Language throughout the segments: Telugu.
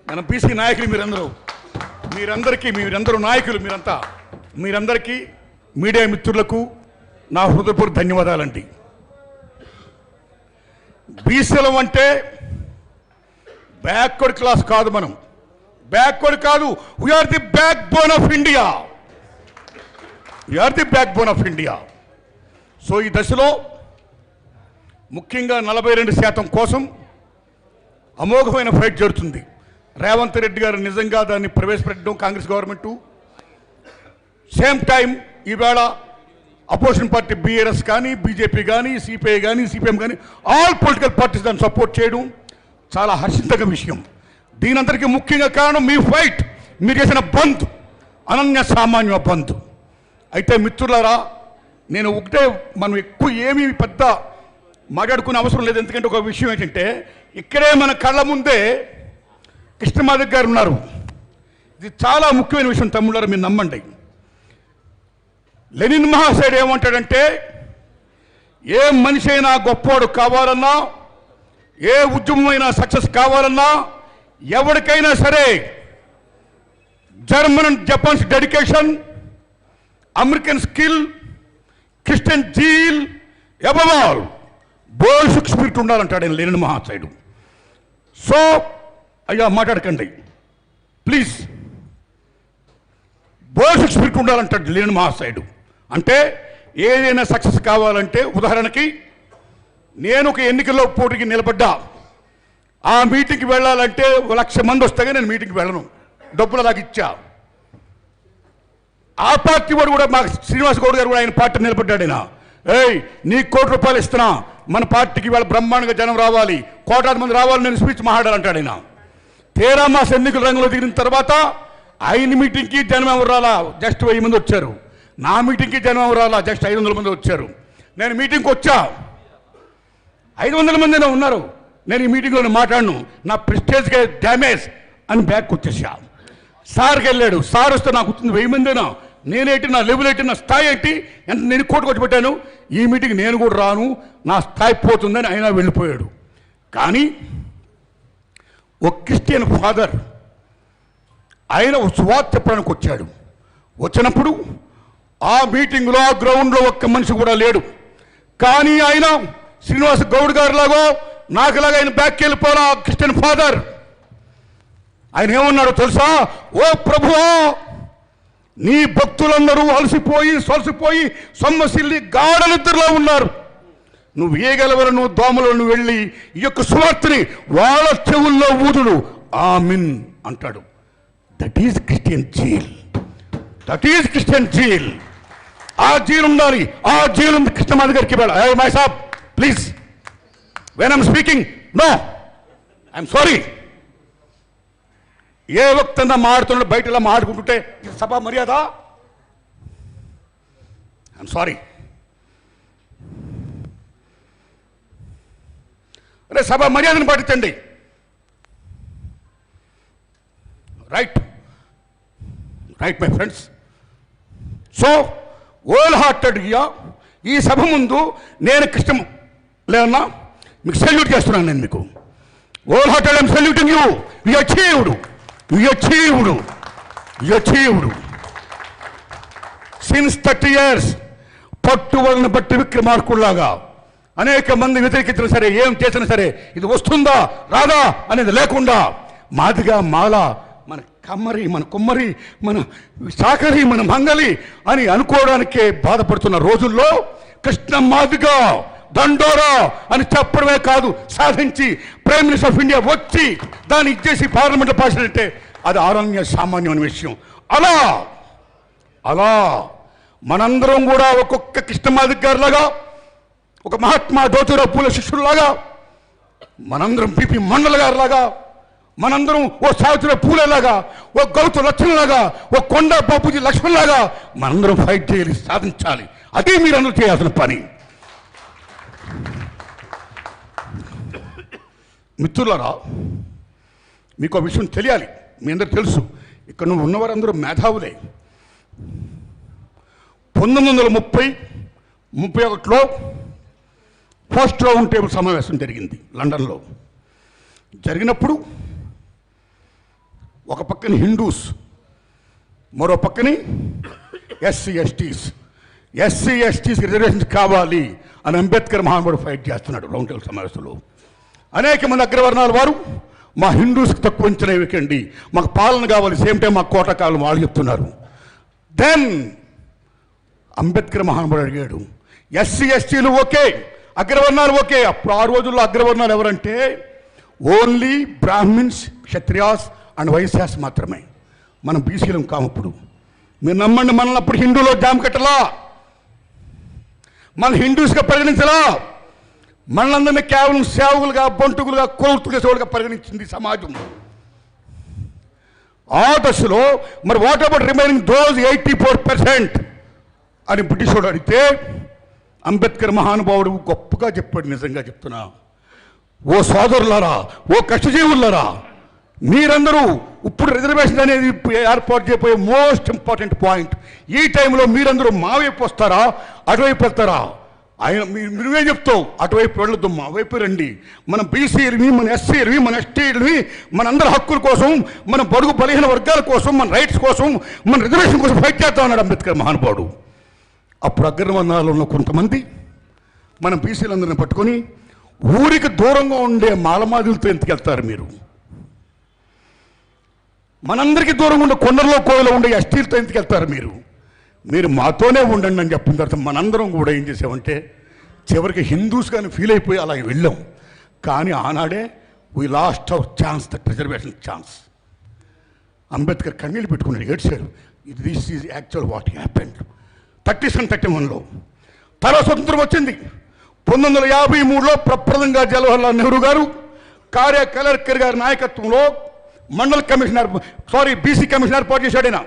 మన బీసీ నాయకులు మీరందరూ నాయకులు మీరందరికీ మీడియా మిత్రులకు నా హృదయపూర్వక ధన్యవాదాలండి. బీసీలం అంటే బ్యాక్వర్డ్ క్లాస్ కాదు, మనం బ్యాక్వర్డ్ కాదు, we are the backbone of India. So ఈ దశలో ముఖ్యంగా 42% కోసం అమోఘమైన ఫైట్ జరుగుతుంది. రేవంత్ రెడ్డి గారు నిజంగా దాన్ని ప్రవేశపెట్టడం కాంగ్రెస్ గవర్నమెంటు, సేమ్ టైం ఈవేళ అపోజిషన్ పార్టీ బీఆర్ఎస్ కానీ, బీజేపీ కానీ, సిపిఐ కానీ, సిపిఎం కానీ ఆల్ పొలిటికల్ పార్టీస్ దాన్ని సపోర్ట్ చేయడం చాలా హర్షించదగ్గ విషయం. దీనందరికీ ముఖ్యంగా కారణం మీ ఫైట్, మీరు చేసిన బంద్, అనన్య సామాన్య బంద్. అయితే మిత్రులారా, నేను ఒకటే, మనం ఎక్కువ ఏమీ పెద్ద మాట్లాడుకునే అవసరం లేదు. ఎందుకంటే ఒక విషయం ఏంటంటే, ఇక్కడే మన కళ్ళ ముందే కృష్ణమాధవ్ గారు ఉన్నారు. ఇది చాలా ముఖ్యమైన విషయం తమ్ముళ్ళారా, మీరు నమ్మండి. లెనిన్ మహాశయుడు ఏమంటాడంటే, ఏ మనిషి అయినా గొప్పవాడు కావాలన్నా, ఏ ఉద్యమమైనా సక్సెస్ కావాలన్నా, ఎవరికైనా సరే German and Japan's dedication, American skill, Christian zeal, above all Bolshevik spirit ఉండాలంటాడు ఆయన లెనిన్ మహాశయుడు. సో అయ్యా మాట్లాడకండి ప్లీజ్, బోల్షిక్ స్పిరిట్ ఉండాలంటాడు లెనిన్ మహాశయుడు. అంటే ఏదైనా సక్సెస్ కావాలంటే, ఉదాహరణకి నేను ఒక ఎన్నికల్లో పోటీకి నిలబడ్డా, ఆ మీటింగ్కి వెళ్ళాలంటే 1,00,000 మంది వస్తే నేను మీటింగ్కి వెళ్ళను, డబ్బులు అలాగ ఇచ్చా. ఆ పార్టీ వాడు కూడా, మా శ్రీనివాస్ గౌడ్ గారు కూడా ఆయన పార్టీ నిలబడ్డాడు. ఆయన నీకు ₹1,00,000 ఇస్తున్నా, మన పార్టీకి వాళ్ళ బ్రహ్మాండంగా జనం రావాలి, 1,00,000 మంది రావాలి, నేను స్పీచ్ మాట్లాడాలంటాడు ఆయన. తేరా మాస ఎన్నికల రంగంలో దిగిన తర్వాత ఆయన మీటింగ్కి జనం ఎవరు రాలా, జస్ట్ 1000 మంది వచ్చారు. నా మీటింగ్కి జనం ఎవరు రాలా, జస్ట్ 500 మంది వచ్చారు. నేను మీటింగ్కి వచ్చా, 500 మందినే ఉన్నారు. నేను ఈ మీటింగ్లో మాట్లాడను, నా ప్రెస్టేజ్గా డ్యామేజ్ అని బ్యాక్ వచ్చేసా. సార్కి వెళ్ళాడు, సార్ వస్తే నాకు వచ్చింది 1000 మందినా, నేనేంటి, నా లెవెల్ ఏంటి, నా స్థాయి ఏంటి, ఎంత నేను కోర్టుకు వచ్చి పెట్టాను, ఈ మీటింగ్ నేను కూడా రాను, నా స్థాయి పోతుందని ఆయన వెళ్ళిపోయాడు. కానీ ఒక క్రిస్టియన్ ఫాదర్ ఆయన సువార్త చెప్పడానికి వచ్చాడు. వచ్చినప్పుడు ఆ మీటింగ్లో, ఆ గ్రౌండ్లో ఒక్క మనిషి కూడా లేడు. కానీ ఆయన శ్రీనివాస్ గౌడ్ గారు లాగో నాకులాగా ఆయన బ్యాక్కి వెళ్ళిపోయిన ఆ క్రిస్టియన్ ఫాదర్ ఆయన ఏమన్నాడో తెలుసా? ఓ ప్రభువా, నీ భక్తులందరూ అలసిపోయి సొమ్మసిల్లి గాఢ నిద్రలో ఉన్నారు, నువ్వు ఏగలవలను దోమలను వెళ్ళి ఈ యొక్క సువార్తని వాళ్ళ చెవుల్లో ఊదుడు, ఆమెన్ అంటాడు. That is Christian zeal. ఆ జీల్ ఉండాలి, ఆ జీల్ ఉంది కృష్ణమాధవ్ గారికి. మై సాబ్ please, when I'm speaking, no I'm sorry. ఏ వక్తంగా మాడుతున్నాడు, బయట ఇలా మాడుకుంటుంటే ఇది సభ మర్యాద? I'm sorry. అరే సభ మర్యాదను పాటించండి. Right my friends. So whole హార్టెడ్గా ఈ సభ ముందు నేను కృష్ణ లేదన్నా మీకు సెల్యూట్ చేస్తున్నాను. నేను మీకు whole hearted I'm saluting you. You achieved since 30 years. పట్టువలను బట్టి విక్రమార్కుల్లాగా అనేక మంది వ్యతిరేకించినా సరే, ఏం చేసినా సరే, ఇది వస్తుందా రాదా అనేది లేకుండా మాదిగా, మాల, మన కమ్మరి, మన కుమ్మరి, మన సాకరి, మన మంగలి అని అనుకోవడానికే బాధపడుతున్న రోజుల్లో కృష్ణ మాదిగా దండోరా అని చెప్పడమే కాదు, సాధించి ప్రైమ్ మినిస్టర్ ఆఫ్ ఇండియా వచ్చి దాన్ని ఇచ్చేసి పార్లమెంట్లో పాస్ అంటే అది ఆరణ్య సామాన్యమైన విషయం. అలా మనందరం కూడా ఒక్కొక్క కృష్ణమాధవ్ గారిలాగా, ఒక మహాత్మా జ్యోతిరావు పూలే శిష్యుల్లాగా, మనందరం పిపి మండల్ గారిలాగా, మనందరం ఓ సావిత్రిబాయి పూలేలాగా, ఓ గౌతు లక్ష్మణ్లాగా, ఓ కొండ బాపూజీ లక్ష్మణ్లాగా మనందరం ఫైట్ చేయాలి, సాధించాలి. అదే మీరందరూ చేయాల్సిన పని. మిత్రులారా, మీకు ఆ విషయం తెలియాలి. మీ అందరూ తెలుసు, ఇక్కడ నువ్వు ఉన్నవారందరూ మేధావులే. 1930-31లో ఫస్ట్ రౌండ్ టేబుల్ సమావేశం జరిగింది లండన్లో. జరిగినప్పుడు ఒక పక్కని హిందూస్, మరో పక్కని ఎస్సీ ఎస్టీస్కి రిజర్వేషన్స్ కావాలి అని అంబేద్కర్ మహానుభావుడు ఫైట్ చేస్తున్నాడు రౌండ్ టేబుల్ సమావేశంలో. అనేక మంది అగ్రవర్ణాల వారు మా హిందూస్కి తక్కువ అంచనా వేయకండి, మాకు పాలన కావాలి, సేమ్ టైం మాకు కోట కావాలి వాళ్ళు చెప్తున్నారు. దెన్ అంబేద్కర్ మహానుభావుడు అడిగాడు, ఎస్సీ ఎస్టీలు ఓకే, అగ్రవర్ణాలు ఓకే. అప్పుడు ఆ రోజుల్లో అగ్రవర్ణాలు ఎవరంటే only Brahmins, Kshatriyas and Vaishyas మాత్రమే. మనం బీసీలం కామప్పుడు. మీరు నమ్మండి, మనల్ని అప్పుడు హిందూలో జామ్ కట్టలా, మన హిందూస్గా పరిగణించలా, మనలందరినీ కేవలం సేవకులుగా, బంటుకులుగా, కులవృత్తులుగా పరిగణించింది సమాజం. ఆ దశలో మరి వాట్ అబౌట్ రిమైనింగ్ దోస్ 84% అని బ్రిటిష్ వాడు అడిగితే అంబేద్కర్ మహానుభావుడు గొప్పగా చెప్పాడు. నిజంగా చెప్తున్నా, ఓ సోదరులారా, ఓ కష్టజీవులారా, మీరందరూ ఇప్పుడు రిజర్వేషన్ అనేది ఏర్పాటు చేయబోయే మోస్ట్ ఇంపార్టెంట్ పాయింట్. ఈ టైంలో మీరందరూ మా వైపు వస్తారా, అటువైపు వెళ్తారా? ఆయన నువ్వేం చెప్తావు? అటువైపు వెళ్ళొద్దు, మా వైపు రండి. మన బీసీలని, మన ఎస్సీలని, మన ఎస్టీలని, మనందరి హక్కుల కోసం, మన బడుగు బలహీన వర్గాల కోసం, మన రైట్స్ కోసం, మన రిజర్వేషన్ కోసం ఫైట్ చేస్తా ఉన్నాడు అంబేద్కర్ మహానుభావుడు. అప్పుడు అగ్రవర్ణాల్లో ఉన్న కొంతమంది మన బీసీలందరిని పట్టుకొని ఊరికి దూరంగా ఉండే మాలమాదులతో ఎందుకెళ్తారు మీరు? మనందరికీ దూరంగా ఉండే కొండల్లో కోవిలో ఉండే ఎస్టీలతో ఎందుకెళ్తారు మీరు? మీరు మాతోనే ఉండండి అని చెప్పిన తర్వాత మనందరం కూడా ఏం చేసామంటే చివరికి హిందూస్ కానీ ఫీల్ అయిపోయి అలా వెళ్ళాం. కానీ ఆనాడే we lost our chance, that reservation chance. Ambedkar కన్నీళ్ళు పెట్టుకున్నాడు, ఏడ్చారు. This is actual what happened 37-31లో. తర్వాత స్వతంత్రం వచ్చింది. 1953లో ప్రప్రదంగా జవహర్లాల్ నెహ్రూ గారు కలెక్టర్ గారి నాయకత్వంలో మండల్ కమిషనర్ బీసీ కమిషన్ ఏర్పాటు చేశాడు. ఆయన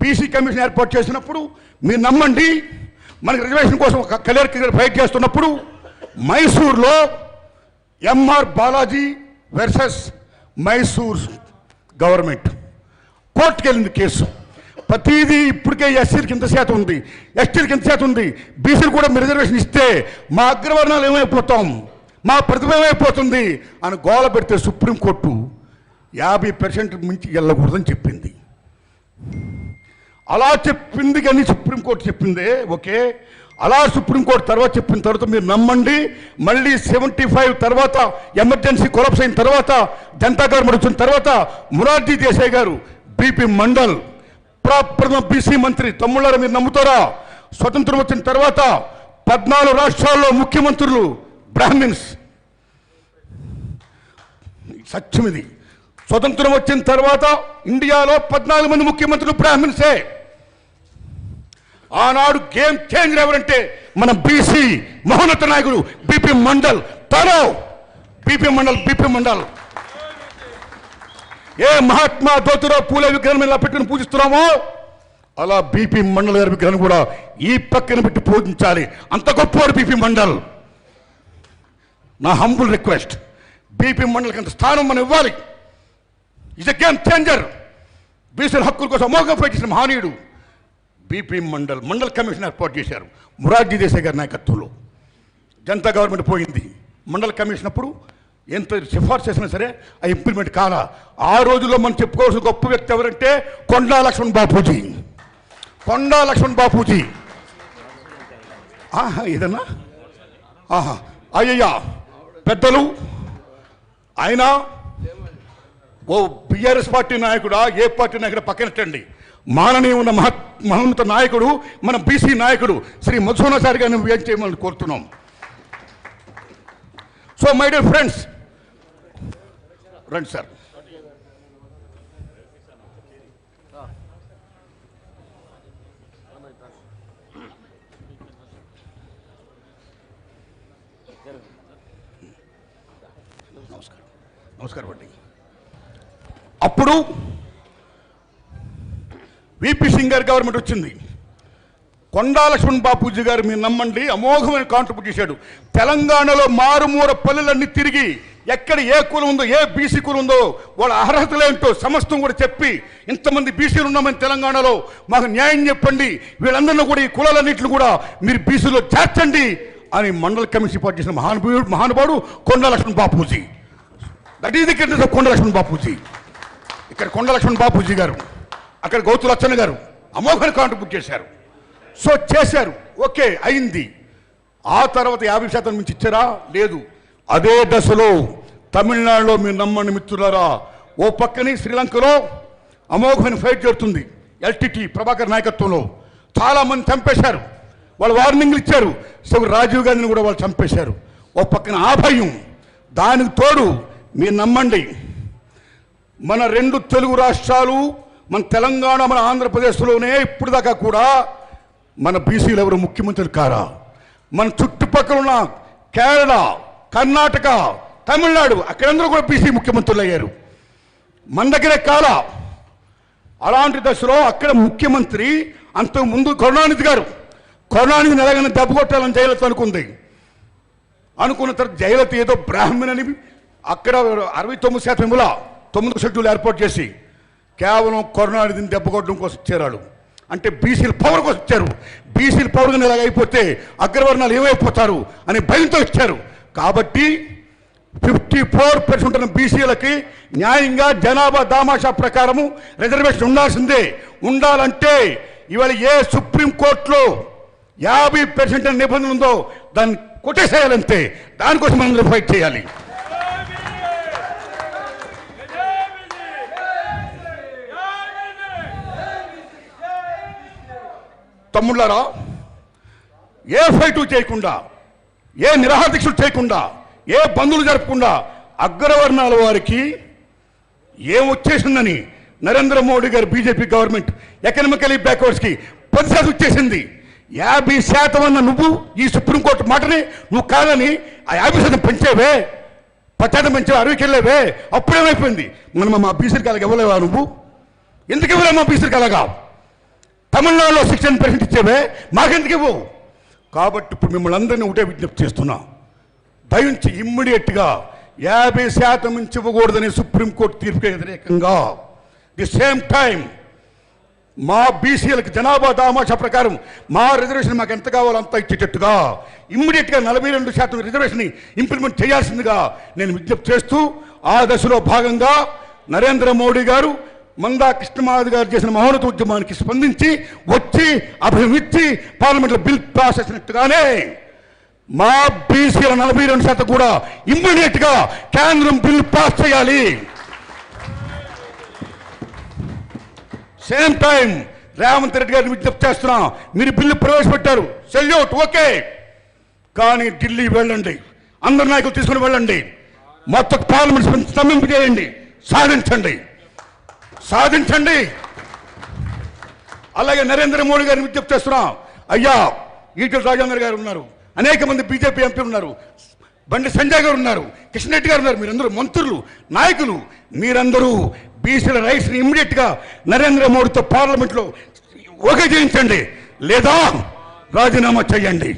బీసీ కమిషన్ ఏర్పాటు చేసినప్పుడు మీరు నమ్మండి, మనకి రిజర్వేషన్ కోసం ఒక కలెక్టర్ గారు ఫైట్ చేస్తున్నప్పుడు మైసూర్లో MR Balaji versus Mysore government కోర్టుకు వెళ్ళింది కేసు. ప్రతిదీ ఇప్పటికే ఎస్సీలకి ఇంత శాతం ఉంది, ఎస్టీలకి ఇంత శాతం ఉంది, బీసీలు కూడా మీరు రిజర్వేషన్ ఇస్తే మా అగ్రవర్ణాలు ఏమైపోతాం, మా ప్రతిభ ఏమైపోతుంది అని గోల పెడితే సుప్రీంకోర్టు 50% మించి వెళ్ళకూడదని చెప్పింది. అలా చెప్పింది కానీ సుప్రీంకోర్టు చెప్పిందే ఓకే. అలా సుప్రీంకోర్టు తర్వాత చెప్పిన తర్వాత మీరు నమ్మండి, మళ్ళీ 75 తర్వాత ఎమర్జెన్సీ కొలాప్స్ అయిన తర్వాత జనతా గవర్నమెంట్ వచ్చిన తర్వాత మొరార్జీ దేశాయ్ గారు, బీపీ మండల్ ప్రథమ బీసీ మంత్రి, తమ్ముళ్ళారా మీరు నమ్ముతారా? స్వతంత్రం వచ్చిన తర్వాత 14 రాష్ట్రాల్లో ముఖ్యమంత్రులు బ్రాహ్మిన్స్. సత్యం ఇది. స్వతంత్రం వచ్చిన తర్వాత ఇండియాలో 14 మంది ముఖ్యమంత్రులు బ్రాహ్మిన్సే. ఆనాడు గేమ్ చేంజర్ ఎవరంటే మన బీసీ మహోన్నత నాయకుడు బీపీ మండల్. తను బీపీ మండల్ ఏ మహాత్మా జ్యోతిరావు పూలే విగ్రహం ఇలా పెట్టుకుని పూజిస్తున్నామో అలా బీపీ మండల్ గారి విగ్రహం కూడా ఈ పక్కన పెట్టి పూజించాలి. అంత గొప్పవాడు బీపీ మండల్. నా హంబుల్ రిక్వెస్ట్, బీపీ మండల్కి అంత స్థానం మనం ఇవ్వాలి. Is a game changer. బీసీల హక్కుల కోసం అమోఘంగా ఫైట్ చేసిన మహనీయుడు బీపీ మండల్ కమిషన్ ఏర్పాటు చేశారు మొరార్జీ దేశాయ్ గారి నాయకత్వంలో. జనతా గవర్నమెంట్ పోయింది. మండల్ కమిషన్ అప్పుడు ఎంత సిఫార్సు చేసినా సరే ఆ ఇంప్లిమెంట్ కాలా. ఆ రోజుల్లో మనం చెప్పుకోవాల్సిన గొప్ప వ్యక్తి ఎవరంటే కొండా లక్ష్మణ్ బాపూజీ. ఏదన్నా అయ్యయ్యా పెద్దలు, ఆయన ఓ బీఆర్ఎస్ పార్టీ నాయకుడా, ఏ పార్టీ నాయకుడు పక్కనట్టండి, మాననీయ ఉన్న మహోన్నత నాయకుడు, మన బీసీ నాయకుడు శ్రీ మధుసూదనాచారి గారిని ఏం చేయమని కోరుతున్నాం. సో మై డియర్ ఫ్రెండ్స్, రండి సార్. నమస్కారం అండి. అప్పుడు విపి సింగ్ గారి గవర్నమెంట్ వచ్చింది. కొండా లక్ష్మణ్ బాపూజీ గారు మీరు నమ్మండి అమోఘమైన కాంట్రిబ్యూట్ చేశాడు. తెలంగాణలో మారుమూర పల్లెలన్నీ తిరిగి ఎక్కడ ఏ కులం ఉందో, ఏ బీసీ కులం ఉందో, వాళ్ళ అర్హతలేంటో సమస్తం కూడా చెప్పి ఇంతమంది బీసీలు ఉన్నామని తెలంగాణలో మాకు న్యాయం చెప్పండి, వీళ్ళందరినీ కూడా ఈ కులాలన్నింటిని కూడా మీరు బీసీలో చేర్చండి అని మండల కమిషన్ ఏర్పాటు చేసిన మహానుభావుడు Konda Laxman Bapuji. That is the కింద కొండా లక్ష్మణ్ బాపూజీ. ఇక్కడ కొండ లక్ష్మణ్ బాపూజీ గారు, అక్కడ గౌతు లచ్చన్న గారు అమోఘమైన కాంట్రిబ్యూట్ చేశారు. సో చేశారు, ఓకే అయింది. ఆ తర్వాత 50% నుంచి ఇచ్చారా? లేదు. అదే దశలో తమిళనాడులో మీరు నమ్మండి మిత్రులారా, ఓ పక్కని శ్రీలంకలో అమోఘమైన ఫైట్ జరుగుతుంది. ఎల్టీటీ ప్రభాకర్ నాయకత్వంలో చాలామంది చంపేశారు. వాళ్ళు వార్నింగ్లు ఇచ్చారు. సో రాజీవ్ గాంధీని కూడా వాళ్ళు చంపేశారు. ఓ పక్కన ఆ భయం, దానికి తోడు మీరు నమ్మండి మన 2 తెలుగు రాష్ట్రాలు, మన తెలంగాణ, మన ఆంధ్రప్రదేశ్లోనే ఇప్పుడు దాకా కూడా మన బీసీలు ఎవరు ముఖ్యమంత్రులు కారా? మన చుట్టుపక్కల ఉన్న కేరళ, కర్ణాటక, తమిళనాడు అక్కడందరూ కూడా బీసీ ముఖ్యమంత్రులు అయ్యారు. మన దగ్గరే కాల. అలాంటి దశలో అక్కడ ముఖ్యమంత్రి అంతకుముందు కరుణానిధి గారు, కరుణానిధిని ఎలాగైనా దెబ్బ కొట్టాలని జయలలిత అనుకున్న తర్వాత జయలలిత ఏదో బ్రాహ్మణని అక్కడ 69% ఇవ్వాల 9 షెడ్యూల్ ఏర్పాటు చేసి కేవలం కరుణానిధిని దెబ్బ కొట్టడం కోసం ఇచ్చారు. అంటే బీసీల పవర్ కోసం ఇచ్చారు. బీసీల పవర్ కానీ ఇలాగ అయిపోతే అగ్రవర్ణాలు ఏమైపోతారు అని భయంతో ఇచ్చారు. కాబట్టి 54% ఉన్న బీసీలకి న్యాయంగా జనాభా దామాషా ప్రకారము రిజర్వేషన్ ఉండాల్సిందే. ఉండాలంటే ఇవాళ ఏ సుప్రీంకోర్టులో 50% అనే నిబంధన ఉందో దాన్ని కొట్టేసేయాలంతే. దానికోసం మనం ఫైట్ చేయాలి. తమ్ముళ్ళారా, ఏ ఫైటు చేయకుండా, ఏ నిరాహార దీక్షలు చేయకుండా, ఏ బంధువులు జరపకుండా అగ్రవర్ణాల వారికి ఏం వచ్చేసిందని నరేంద్ర మోడీ గారు బీజేపీ గవర్నమెంట్ ఎకనామికలీ బ్యాక్వర్డ్స్కి 10% వచ్చేసింది. 50% అన్న నువ్వు ఈ సుప్రీంకోర్టు మాటని నువ్వు కాదని ఆ 50% పెంచేవే, 10% పెంచావు, 60కి వెళ్ళేవే. అప్పుడేమైపోయింది? మనం మా బీసీకి అలాగ ఇవ్వలేవా? నువ్వు ఎందుకు ఇవ్వలేవు మా బీసీకి అలాగా? తమిళనాడులో 16% ఇచ్చేవే, మాకెందుకు ఇవ్వవు? కాబట్టి ఇప్పుడు మిమ్మల్ని అందరినీ ఒకటే విజ్ఞప్తి చేస్తున్నా, దయించి ఇమ్మీడియట్గా 50% నుంచి ఇవ్వకూడదని సుప్రీంకోర్టు తీర్పుకి వ్యతిరేకంగా ది సేమ్ టైం మా బీసీలకు జనాభా దామాషా ప్రకారం మా రిజర్వేషన్ మాకు ఎంత కావాలో అంత ఇచ్చేటట్టుగా ఇమ్మీడియట్గా 42% రిజర్వేషన్ ఇంప్లిమెంట్ చేయాల్సిందిగా నేను విజ్ఞప్తి చేస్తూ, ఆ దశలో భాగంగా నరేంద్ర మోడీ గారు మందా కృష్ణమాధవ్ గారు చేసిన మహోన్నత ఉద్యమానికి స్పందించి వచ్చి అభిమిచ్చి పార్లమెంట్లో బిల్ పాస్ చేసినట్టుగానే మా బీసీల 42% కూడా ఇమ్మీడియట్గా కేంద్రం బిల్ పాస్ చేయాలి. సేమ్ టైం రేవంత్ రెడ్డి గారిని విజ్ఞప్తి చేస్తున్నా, మీరు బిల్లు ప్రవేశపెట్టారు, సెల్యూట్, ఓకే. కానీ ఢిల్లీ వెళ్ళండి, అందరు నాయకులు తీసుకుని వెళ్ళండి, మొత్తం పార్లమెంట్ స్తంభింపు చేయండి, సాధించండి. అలాగే నరేంద్ర మోడీ గారిని విజ్ఞప్తి చేస్తున్నా, అయ్యా ఈటెల రాజేందర్ గారు ఉన్నారు, అనేక మంది బీజేపీ ఎంపీలు ఉన్నారు, బండి సంజయ్ గారు ఉన్నారు, కిషన్ రెడ్డి గారు ఉన్నారు, మీరందరూ మంత్రులు, నాయకులు, మీరందరూ బీసీల రైట్స్ని ఇమ్మీడియట్గా నరేంద్ర మోడీతో పార్లమెంట్లో ఓకే చేయించండి, లేదా రాజీనామా చేయండి.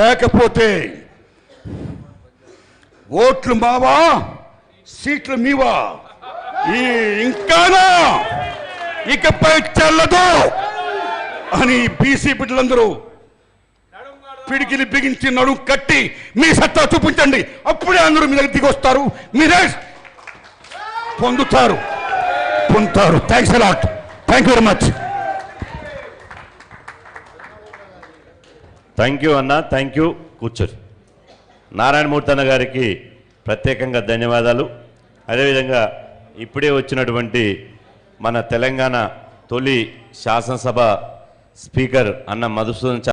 లేకపోతే ఓట్లు మావా, సీట్లు మీవా, ఈ ఇంకానా ఇకపై చెల్లదు అని బీసీ బిడ్డలందరూ పిడికిలి బిగించి నడుం కట్టి మీ సత్తా చూపించండి. అప్పుడే అందరూ మీ దగ్గర దిగొస్తారు, మీరే పొందుతారు. Thanks a lot. Thank you very much. Thank you అన్న, థ్యాంక్ యూ. కూర్చోరు. నారాయణమూర్తి అన్న గారికి ప్రత్యేకంగా ధన్యవాదాలు. అదేవిధంగా ఇప్పుడే వచ్చినటువంటి మన తెలంగాణ తొలి శాసనసభ స్పీకర్ అన్న మధుసూదన్